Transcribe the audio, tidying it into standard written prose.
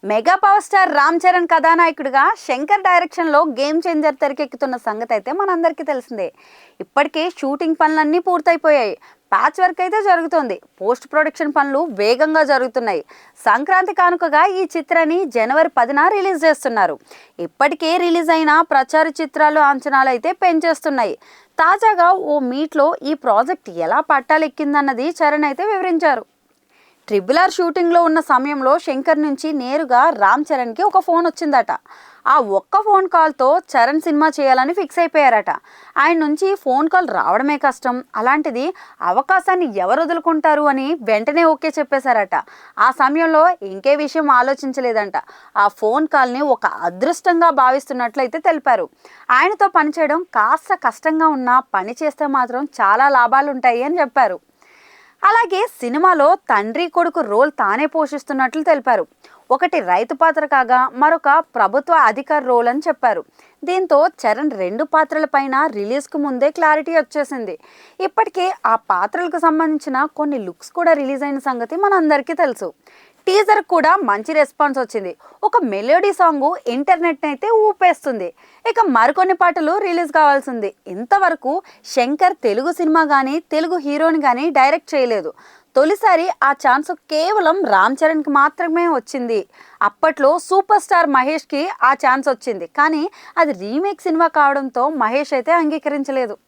Mega power star Ram Charan కథానాయకుడిగా శంకర్ డైరెక్షన్లో game changer తెరకెక్కుతున్న సంగతి అయితే మనందరికీ తెలిసిందే. ఇప్పటికే షూటింగ్ పనులన్నీ పూర్తయిపోయాయి. ప్యాచ్ వర్క్ అయితే జరుగుతోంది. పోస్ట్ ప్రొడక్షన్ పనులు వేగంగా జరుగుతున్నాయి. సంక్రాంతి కానుకగా ఈ చిత్రాన్ని జనవరి 10న రిలీజ్ చేస్తున్నారు. ఇప్పటికే రిలీజ్ అయిన ప్రచార చిత్రాలు అంచనాలు అయితే పెంచేస్తున్నాయి. తాజాగా ఓ మీట్లో ఈ ప్రాజెక్ట్ ఎలా పట్టాలెక్కిందన్నది చరణ్ అయితే వివరించారు. ట్రిబుల్ ఆర్ షూటింగ్లో ఉన్న సమయంలో శంకర్ నుంచి నేరుగా రామ్ చరణ్కి ఒక ఫోన్ వచ్చిందట. ఆ ఒక్క ఫోన్ కాల్తో చరణ్ సినిమా చేయాలని ఫిక్స్ అయిపోయారట. ఆయన నుంచి ఫోన్ కాల్ రావడమే కష్టం, అలాంటిది అవకాశాన్ని ఎవరు వదులుకుంటారు అని వెంటనే ఓకే చెప్పేశారట. ఆ సమయంలో ఇంకే విషయం ఆలోచించలేదంట. ఆ ఫోన్ కాల్ని ఒక అదృష్టంగా భావిస్తున్నట్లయితే తెలిపారు. ఆయనతో పనిచేయడం కాస్త కష్టంగా ఉన్నా పని చేస్తే మాత్రం చాలా లాభాలు ఉంటాయి అని చెప్పారు. అలాగే సినిమాలో తండ్రి కొడుకు రోల్ తానే పోషిస్తున్నట్లు తెలిపారు. ఒకటి రైతు పాత్ర కాగా మరొక ప్రభుత్వ అధికారి రోల్ అని చెప్పారు. దీంతో చరణ్ రెండు పాత్రలపైన రిలీజ్కు ముందే క్లారిటీ వచ్చేసింది. ఇప్పటికే ఆ పాత్రలకు సంబంధించిన కొన్ని లుక్స్ కూడా రిలీజ్ అయిన సంగతి మనందరికీ తెలుసు. టీజర్ కూడా మంచి రెస్పాన్స్ వచ్చింది. ఒక మెలోడీ సాంగ్ ఇంటర్నెట్ అయితే ఊపేస్తుంది. ఇక మరికొన్ని పాటలు రిలీజ్ కావాల్సింది. ఇంతవరకు శంకర్ తెలుగు సినిమా కానీ తెలుగు హీరోని కానీ డైరెక్ట్ చేయలేదు. తొలిసారి ఆ ఛాన్స్ కేవలం రామ్ చరణ్కి మాత్రమే వచ్చింది. అప్పట్లో సూపర్ స్టార్ మహేష్కి ఆ ఛాన్స్ వచ్చింది, కానీ అది రీమేక్ సినిమా కావడంతో మహేష్ అయితే అంగీకరించలేదు.